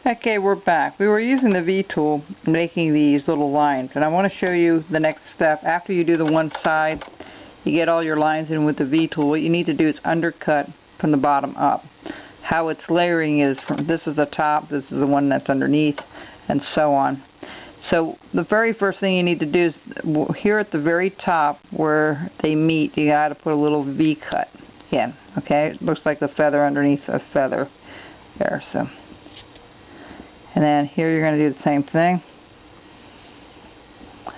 Okay, we're back. We were using the V tool making these little lines, and I want to show you the next step. After you do the one side, you get all your lines in with the V tool. What you need to do is undercut from the bottom up. How it's layering is from this is the top, this is the one that's underneath, and so on. So the very first thing you need to do is here at the very top where they meet, you got to put a little V cut in. Okay, it looks like the feather underneath a feather there. So. And then here you're going to do the same thing.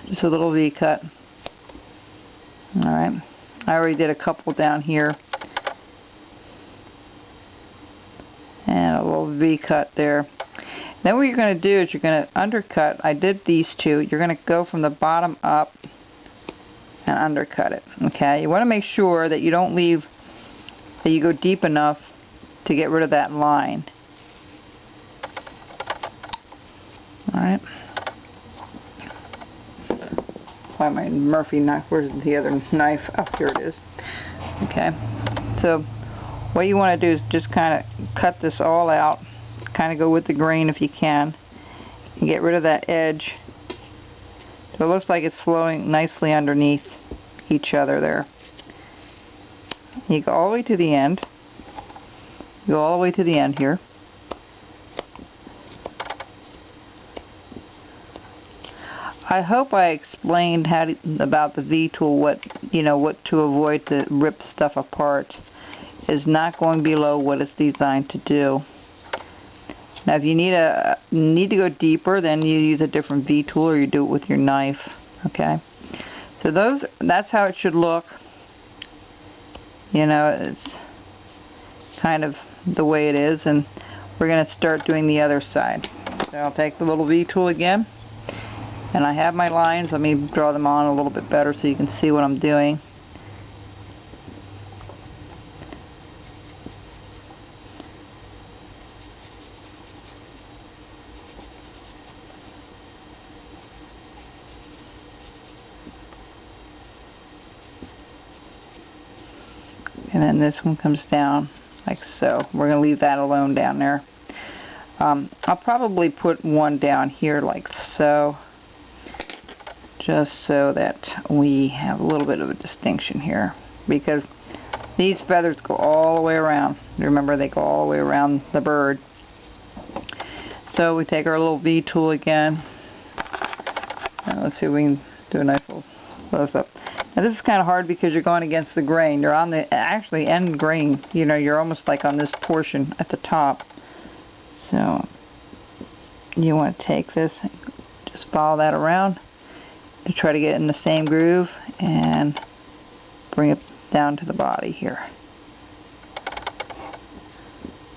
Just a little V cut. Alright. I already did a couple down here. And a little V cut there. Then what you're going to do is you're going to undercut. I did these two. You're going to go from the bottom up and undercut it. Okay. You want to make sure that you don't leave, that you go deep enough to get rid of that line. Alright. Find my Murphy knife. Where's the other knife? Oh, here it is. Okay. So what you want to do is just kind of cut this all out. Kind of go with the grain if you can. And get rid of that edge. So it looks like it's flowing nicely underneath each other there. You go all the way to the end. Go all the way to the end here. I hope I explained about the V tool, what to avoid to rip stuff apart. Is not going below what it's designed to do. Now, if you need to go deeper, then you use a different V tool, or you do it with your knife. Okay. So that's how it should look. It's kind of the way it is, and we're going to start doing the other side. So I'll take the little V tool again. And I have my lines. Let me draw them on a little bit better so you can see what I'm doing. And then this one comes down like so. We're going to leave that alone down there. I'll probably put one down here like so. Just so that we have a little bit of a distinction here, because these feathers go all the way around. Remember, they go all the way around the bird. So we take our little V tool again. Let's see if we can do a nice little close up. Now this is kind of hard because you're going against the grain. You're on the actually end grain. You're almost like on this portion at the top. So you want to take this and just follow that around to try to get in the same groove and bring it down to the body here.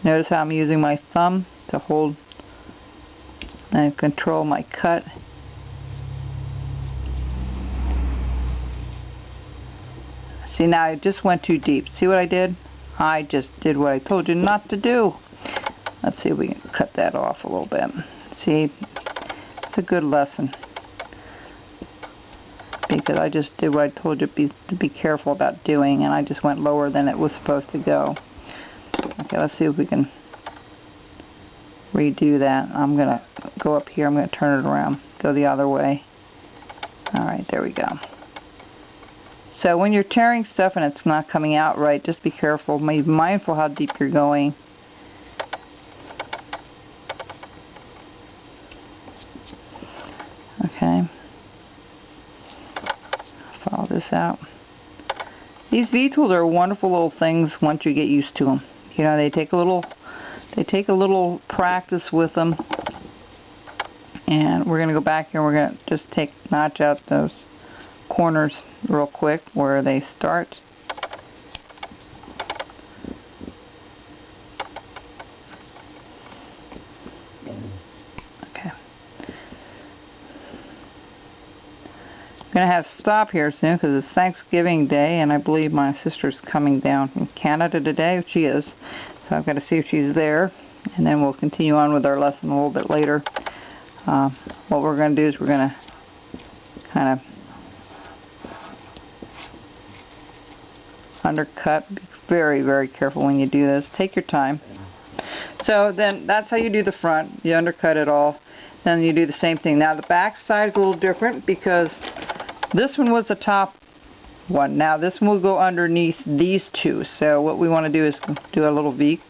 Notice how I'm using my thumb to hold and control my cut. See, now I just went too deep. See what I did? I just did what I told you not to do. Let's see if we can cut that off a little bit. See, it's a good lesson. Because I just did what I told you to be careful about doing, and I just went lower than it was supposed to go. Okay, let's see if we can redo that. I'm going to go up here, I'm going to turn it around, go the other way. Alright, there we go. So when you're tearing stuff and it's not coming out right, just be careful. Be mindful how deep you're going. Okay. Follow this out. These V tools are wonderful little things once you get used to them. They take a little practice with them. And we're going to go back here and we're going to just notch out those corners real quick where they start. Okay. I'm going to have to stop here soon because it's Thanksgiving Day, and I believe my sister's coming down from Canada today. She is. So I've got to see if she's there, and then we'll continue on with our lesson a little bit later. What we're going to do is we're going to kind of undercut. Be very, very careful when you do this. Take your time. So then that's how you do the front. You undercut it all. Then you do the same thing. Now the back side is a little different because this one was the top one. Now this one will go underneath these two. So what we want to do is do a little V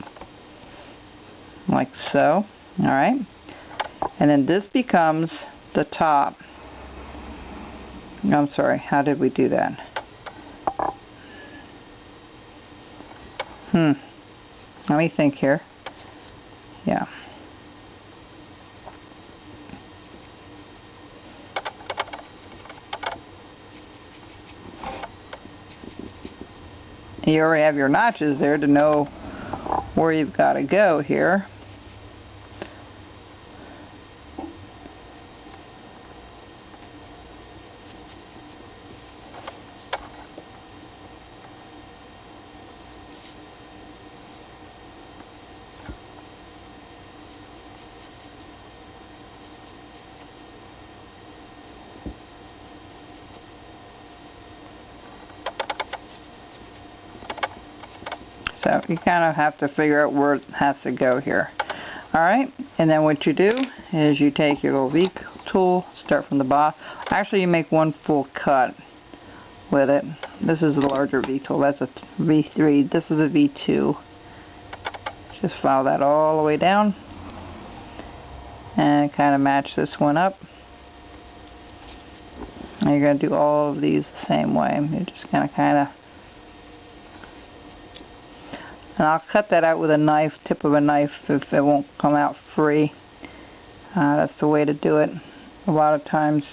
like so. Alright. And then this becomes the top. I'm sorry, how did we do that? Let me think here. Yeah. You already have your notches there to know where you've got to go here. So you kind of have to figure out where it has to go here. Alright, and then what you do is you take your little V tool, start from the bottom. Actually, you make one full cut with it. This is the larger V tool. That's a V3. This is a V2. Just follow that all the way down and kind of match this one up. And you're going to do all of these the same way. You're just going to kind of, and I'll cut that out with a knife, tip of a knife, if it won't come out free. That's the way to do it a lot of times.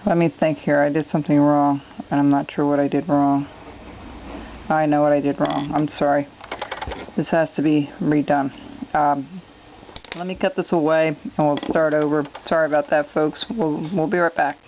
Let me think here. I did something wrong, and I'm not sure what I did wrong. I know what I did wrong. I'm sorry. This has to be redone. Let me cut this away, and we'll start over. Sorry about that, folks. We'll be right back.